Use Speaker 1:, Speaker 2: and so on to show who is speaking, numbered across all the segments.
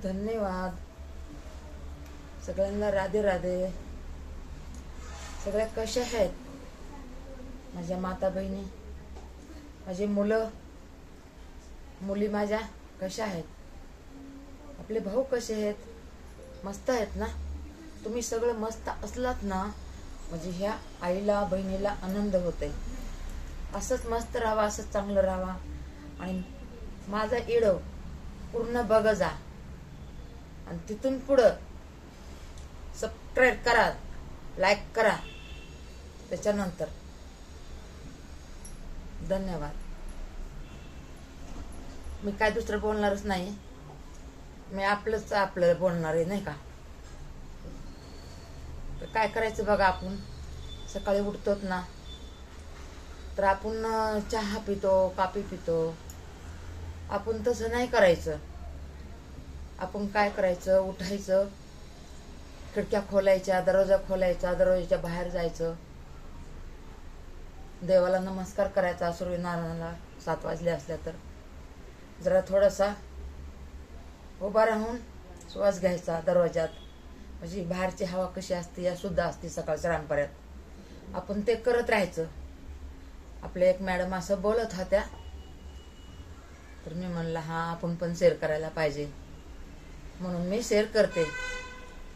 Speaker 1: धन्यवाद सगळ्यांना. राधे राधे. सगळ्या कशा आहेत माझ्या माता बहिणी, माझी मुलं मुली माझ्या कशा आहेत, आपले भाऊ कसे आहेत, मस्त आहेत ना? तुम्ही सगळं मस्त असलात ना म्हणजे ह्या आईला बहिणीला आनंद होते. असंच मस्त राहावा, असंच चांगलं राहावा. आणि माझा व्हिडिओ पूर्ण बघ जा आणि तिथून पुढं सबस्क्राईब करा, लाईक करा. त्याच्यानंतर धन्यवाद. मी काय दुसरं बोलणारच नाही, मी आपलं बोलणार आहे, नाही का? तर काय करायचं बघा, आपण सकाळी उठतोत ना तर आपण चहा पितो, कॉफी पितो. आपण तसं नाही करायचं. आपण काय करायचं, उठायचं, खिडक्या खोलायच्या, दरवाजा खोलायचा, दरवाजाच्या बाहेर जायचं, देवाला नमस्कार करायचा, सूर्यनारायणाला 7 वाजले असल्या तर जरा थोडासा उभा राहून श्वास घ्यायचा दरवाजात. म्हणजे बाहेरची हवा कशी असते या शुद्ध असते सकाळच्या रामपर्यंत. आपण ते करत राहायचं. आपल्या एक मॅडम असं बोलत होत्या तर मी म्हणलं हा आपण पण शेअर करायला पाहिजे, म्हणून मी शेअर करते.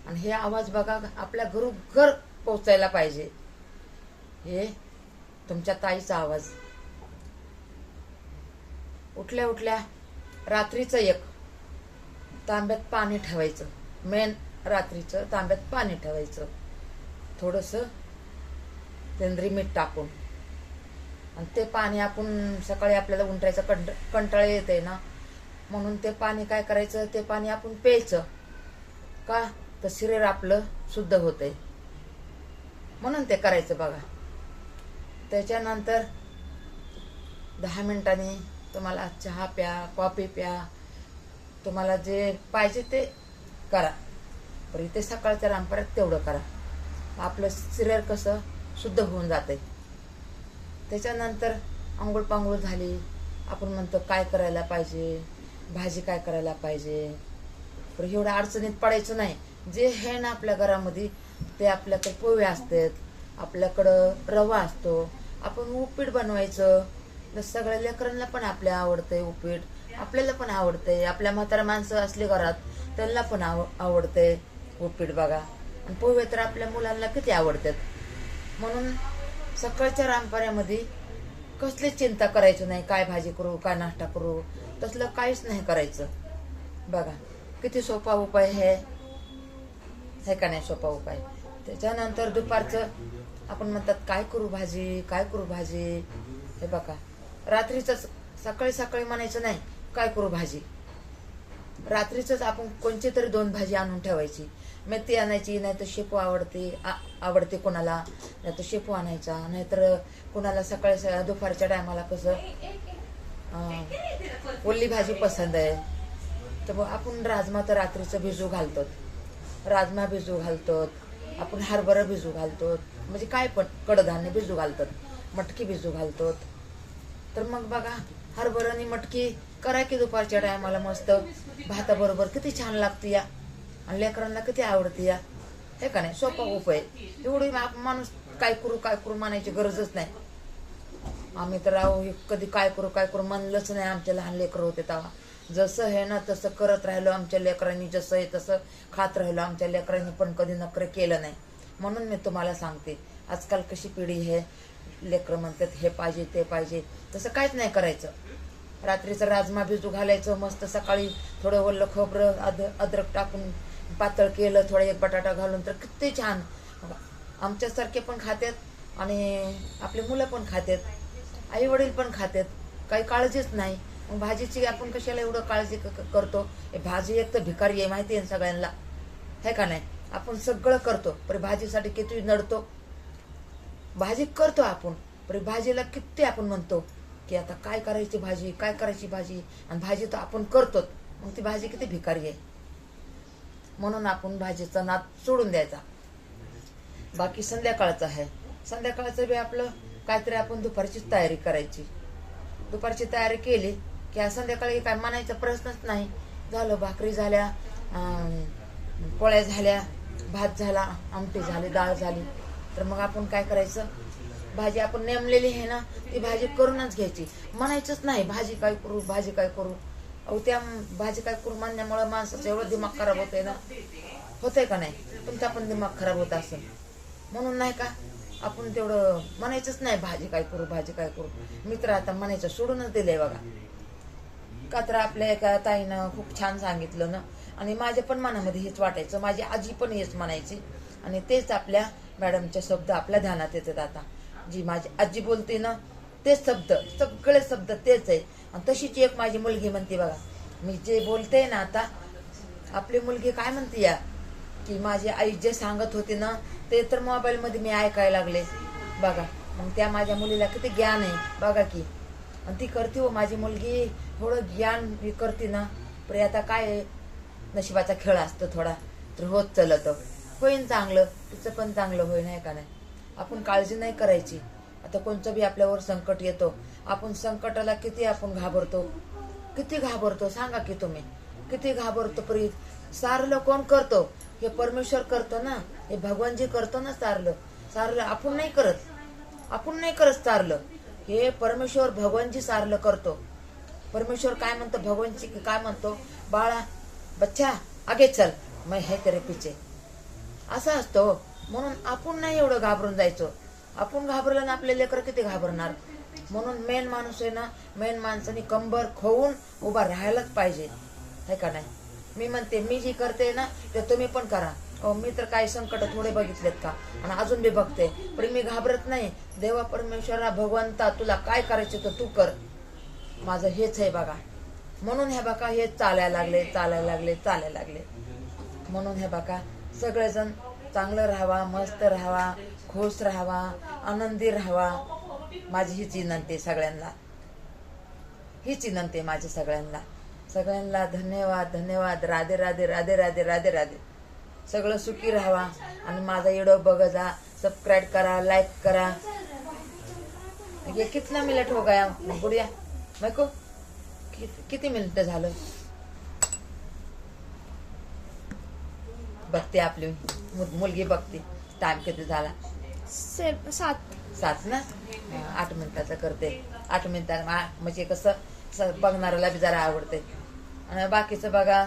Speaker 1: आणि हे आवाज बघा आपल्या घरोघर पोहोचायला पाहिजे. हे तुमच्या ताईचा आवाज. उठल्या उठल्या रात्रीचं एक तांब्यात पाणी ठेवायचं. मेन रात्रीचं तांब्यात पाणी ठेवायचं, थोडंसं तेंद्री मीठ टाकून. आणि ते पाणी आपण सकाळी आपल्याला उंटायचं कंटाळा येते ना, म्हणून ते पाणी काय करायचं, ते पाणी आपण प्यायचं का तर शरीर आपलं शुद्ध होतंय, म्हणून ते करायचं बघा. त्याच्यानंतर 10 मिनिटांनी तुम्हाला चहा प्या, कॉफी प्या, तुम्हाला जे पाहिजे ते करा. पण इथे सकाळच्या रामपर्यंत तेवढं करा, आपलं शरीर कसं शुद्ध होऊन जातंय. त्याच्यानंतर आंघोळ पांघोळ झाली, आपण म्हणतो काय करायला पाहिजे, भाजी काय करायला पाहिजे. पण एवढ्या अडचणीत पडायचं नाही. जे आहे ना आपल्या घरामध्ये ते आपल्याकडे पोहे असतात, आपल्याकडं रवा असतो, आपण उपीट बनवायचं. तर सगळ्या लेकरांना पण आपल्या आवडतंय उपीट, आपल्याला पण आवडतंय. आपल्या म्हातारा माणसं असले घरात त्यांना पण आवडतंय उपीट बघा. आणि पोहे तर आपल्या मुलांना किती आवडतात. म्हणून सकाळच्या रामपाऱ्यामध्ये कसली चिंता करायची नाही, काय भाजी करू, काय नाश्ता करू, तसलं काहीच नाही करायचं. बघा किती सोपा उपाय आहे का नाही? सोपा उपाय. त्याच्यानंतर दुपारचं आपण म्हणतात काय करू भाजी, काय करू भाजी. हे बघा रात्रीच सकाळी सकाळी म्हणायचं नाही काय करू भाजी. रात्रीच आपण कोणची तरी 2 भाजी आणून ठेवायची. मेथी आणायची, नाहीतर शेपू आवडते कोणाला, नाहीतर शेपू आणायचा, नाहीतर कोणाला सकाळी दुपारच्या टायमाला कसं ओली भाजी पसंत आहे तर आपण राजमा तर रात्रीचं भिजू घालतो, राजमा भिजू घालतो, आपण हरभरा भिजू घालतो, म्हणजे काय पण कडधान्य भिजू घालतात, मटकी भिजू घालतो. तर मग बघा हरभरा आणि मटकी करा की दुपारच्या टायमाला मस्त भाताबरोबर किती छान लागते या, आणि लेकरांना किती आवडते या. हे का नाही? सोपा उपाय. एवढी माणूस काय करू म्हणायची गरजच नाही. आम्ही तर कधी काय करू म्हणलंच नाही. आमचे लहान लेकरं होते तेव्हा जसं आहे ना तसं करत राहिलो. आमच्या लेकरांनी जसं आहे तसं खात राहिलो. आमच्या लेकरांनी पण कधी नखरे केलं नाही. म्हणून मी तुम्हाला सांगते आजकाल कशी पिढी आहे, लेकरं म्हणतात हे पाहिजे ते पाहिजे, तसं काहीच नाही करायचं. रात्रीचं राजमा भिजू घालायचं, मस्त सकाळी थोडं ओलं खोबरं अद्रक टाकून पातळ केलं, थोडा एक बटाटा घालून तर किती छान. आमच्यासारखे पण खातात आणि आपले मुलं पण खातात, आई वडील पण खातात, काही काळजीच नाही. मग भाजीची आपण कशाला एवढं काळजी करतो. भाजी एक तर भिकारी आहे माहिती आहे सगळ्यांना, है का नाही? आपण सगळं करतो पण भाजीसाठी किती नडतो. भाजी करतो आपण पण भाजीला किती आपण म्हणतो की आता काय करायची भाजी, काय करायची भाजी, आणि भाजी तर आपण करतो, मग ती भाजी किती भिकारी आहे. म्हणून आपण भाजीचा नाद सोडून द्यायचा. बाकी संध्याकाळचं आहे, संध्याकाळचं बी आपलं काहीतरी आपण दुपारची तयारी करायची. दुपारची तयारी केली की संध्याकाळी काय म्हणायचा प्रश्नच नाही. झालं भाकरी झाल्या, पोळ्या झाल्या, भात झाला, आमटी झाली, डाळ झाली, तर मग आपण काय करायचं, भाजी आपण नेमलेली आहे ना ती भाजी करूनच घ्यायची. म्हणायचंच नाही भाजी काय करू, भाजी काय करू. अहो त्या भाजी काय करू म्हणण्यामुळे माणसाचं एवढं दिमाग खराब होतंय ना, होतंय का नाही? तुमचा पण दिमाग खराब होत असेल. म्हणून नाही का आपण तेवढं म्हणायचंच नाही भाजी काय करू, भाजी काय करू. मी तर आता म्हणायचं सोडूनच दिलंय बघा. का तर आपल्या एका ताईनं खूप छान सांगितलं ना, आणि माझ्या पण मनामध्ये हेच वाटायचं, माझी आजी पण हेच म्हणायची, आणि तेच आपल्या मॅडमचे शब्द आपल्या ध्यानात येतात. आता जी माझी आजी बोलते ना तेच शब्द, सगळे शब्द तेच आहे. आणि तशीच एक माझी मुलगी म्हणते बघा, मी जे बोलते ना आता, आपली मुलगी काय म्हणते या, की माझी आई जे सांगत होती ना ते तर मोबाईलमध्ये मी ऐकायला लागले बघा. मग त्या माझ्या मुलीला किती ज्ञान आहे बघा की, आणि ती करते हो माझी मुलगी, थोडं ज्ञान करते ना. पण आता काय नशिबाचा खेळ असतो थोडा, तर होत चलत होईन चांगलं, तिचं पण चांगलं होईन, आहे का नाही? आपण काळजी नाही करायची. आता कोणतं बी आपल्यावर संकट येतो, आपण संकटाला किती आपण घाबरतो, किती घाबरतो सांगा की तुम्ही, किती घाबरतो. प्रीत सारलं कोण करतो? हे परमेश्वर करतो ना, हे भगवानजी करतो ना सारलं. सारलं आपण नाही करत, आपण नाही करत सारलं, हे परमेश्वर भगवानजी सारलं करतो. परमेश्वर काय म्हणतो, भगवानजी काय म्हणतो, बाळा बच्चा आगे चल मैं है तेरे पीछे, असं असतो. म्हणून आपण नाही एवढं घाबरून जायचो. आपण घाबरलं ना आपले लेकर किती घाबरणार. म्हणून मेन माणूस आहे ना, मेन माणसाने कंबर खोवून उभा राहायलाच पाहिजे, है का नाही? मी म्हणते, मी जी करते ना ते तुम्ही पण करा. मी तर काही संकट थोडे बघितलेत का, आणि अजून बी बघते, पण मी घाबरत नाही. देवा परमेश्वरा भगवंता तुला काय करायचं तर तू कर, माझं हेच आहे बघा. म्हणून हे बघा हे चालायला लागले, चालायला लागले, चालायला लागले. म्हणून हे बघा सगळेजण चांगलं राहावा, मस्त राहावा, खुश राहावा, आनंदी राहावा. माझी हीच विनंती आहे सगळ्यांना, हीच विनंती आहे माझी सगळ्यांना. सगळ्यांना धन्यवाद, धन्यवाद. राधे राधे, राधे राधे, राधे राधे. सगळं सुखी राहावा. आणि माझा व्हिडिओ बघा जा, सबस्क्राईब करा, लाईक करा. ये कितना मिनिट हो गया बुढ़िया मेरे को, किती मिनिट झालं बघते, आपली मुलगी बघते टाइम किती झाला. 7 ना, 8 मिनिटाचं करते. 8 मिनिटात म्हणजे कसं बघणाऱ्याला बी जरा आवडते. आणि बाकीचं बघा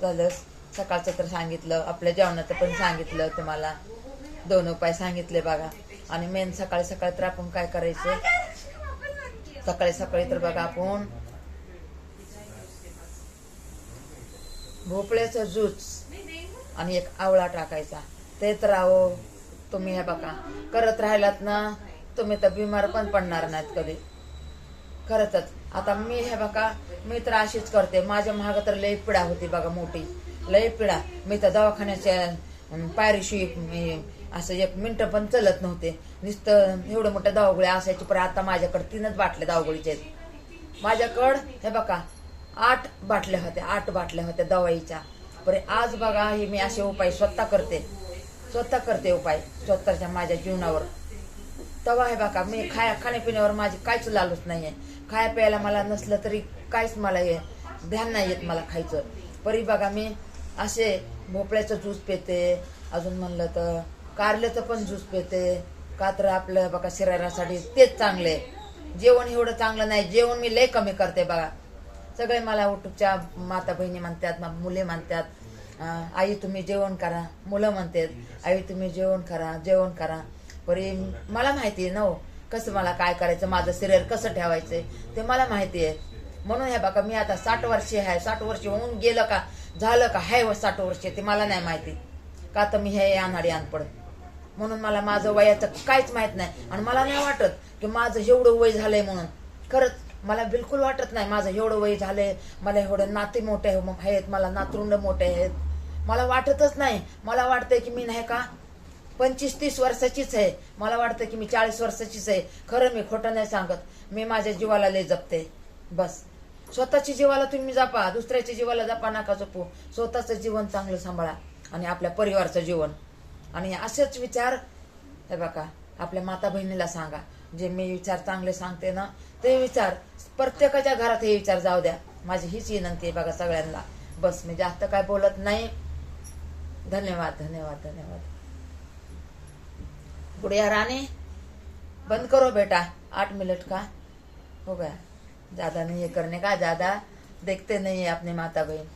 Speaker 1: झालं, सकाळचं तर सांगितलं, आपल्या जेवणाचं पण सांगितलं तुम्हाला, 2 उपाय सांगितले बघा. आणि मेन सकाळी सकाळी तर आपण काय करायचं, सकाळी सकाळी तर बघा आपण भोपळ्याचं ज्यूस आणि एक आवळा टाकायचा. ते तर राहो तुम्ही हे बघा करत राहिलात ना, तुम्ही तर बिमार पण पडणार नाहीत कधी. खरंच आता मी हे बघा, मी तर अशीच करते. माझ्या महाग तर लई पिढा होती बघा, मोठी लई पिढा. मी तर दवाखान्याच्या पायरीशी असं 1 मिनिट पण चलत नव्हते. नुसतं एवढं मोठ्या दवागोळ्या असायची. पण आता माझ्याकडे 3च बाटल्या दवागोळीच्या आहेत. माझ्याकडं हे बघा 8 बाटल्या होत्या, 8 बाटल्या होत्या दवाईच्या. पण आज बघा हे मी असे उपाय स्वतः करते उपाय स्वतःच्या माझ्या जीवनावर. तेव्हा हे बघा मी खाण्यापिण्यावर माझी काहीच लालूच नाहीये. खाया प्यायला मला नसलं तरी काहीच मला हे ध्यान नाही येत मला खायचं. परी बघा मी असे भोपळ्याचं ज्यूस पिते, अजून म्हणलं तर कारल्याचं पण ज्यूस पिते. का तर आपलं बघा शरीरासाठी तेच चांगले. जेवण एवढं चांगलं नाही, जेवण मी लय कमी करते बघा. सगळे मला उठूच्या माता बहिणी म्हणतात, मुले म्हणतात, आई तुम्ही जेवण करा. मुलं म्हणतात आई तुम्ही जेवण करा. परी मला माहिती आहे ना हो, कसं मला काय करायचं, माझं शरीर कसं ठेवायचंय ते मला माहिती आहे. म्हणून हे बघा मी आता 60 वर्षे आहे. 60 वर्ष होऊन गेलं का, झालं का, हाय 60 वर्ष ते मला नाही माहिती. का तर मी हे अनाडी अनपड, म्हणून मला माझं वयाचं काहीच माहित नाही. आणि मला नाही वाटत की माझं एवढं वय झालंय म्हणून. खरंच मला बिलकुल वाटत नाही माझं एवढं वय झालंय. मला एवढे नाते मोठे आहेत, मला नातरुंड मोठे आहेत. मला वाटतच नाही. मला वाटतंय की मी नाही का 25-30 वर्षाचीच आहे. मला वाटतं की मी 40 वर्षाचीच आहे. खरं मी खोटं नाही सांगत. मी माझ्या जीवाला लय जपते. बस स्वतःच्या जीवाला तुम्ही जपा, दुसऱ्याच्या जीवाला जपा नका जपू. स्वतःचं जीवन चांगलं सांभाळा आणि आपल्या परिवारचं जीवन. आणि असेच विचार हे बघा आपल्या माता बहिणीला सांगा. जे मी विचार चांगले सांगते ना ते विचार प्रत्येकाच्या घरात हे विचार जाऊ द्या. माझी हीच विनंती आहे बघा सगळ्यांना. बस मी जास्त काय बोलत नहीं। धन्यवाद धन्यवाद धन्यवाद। गुड़िया रानी बंद करो बेटा, 8 मिनट का हो गया, ज्यादा नहीं ये करने का, ज्यादा देखते नहीं है अपने माता बहन।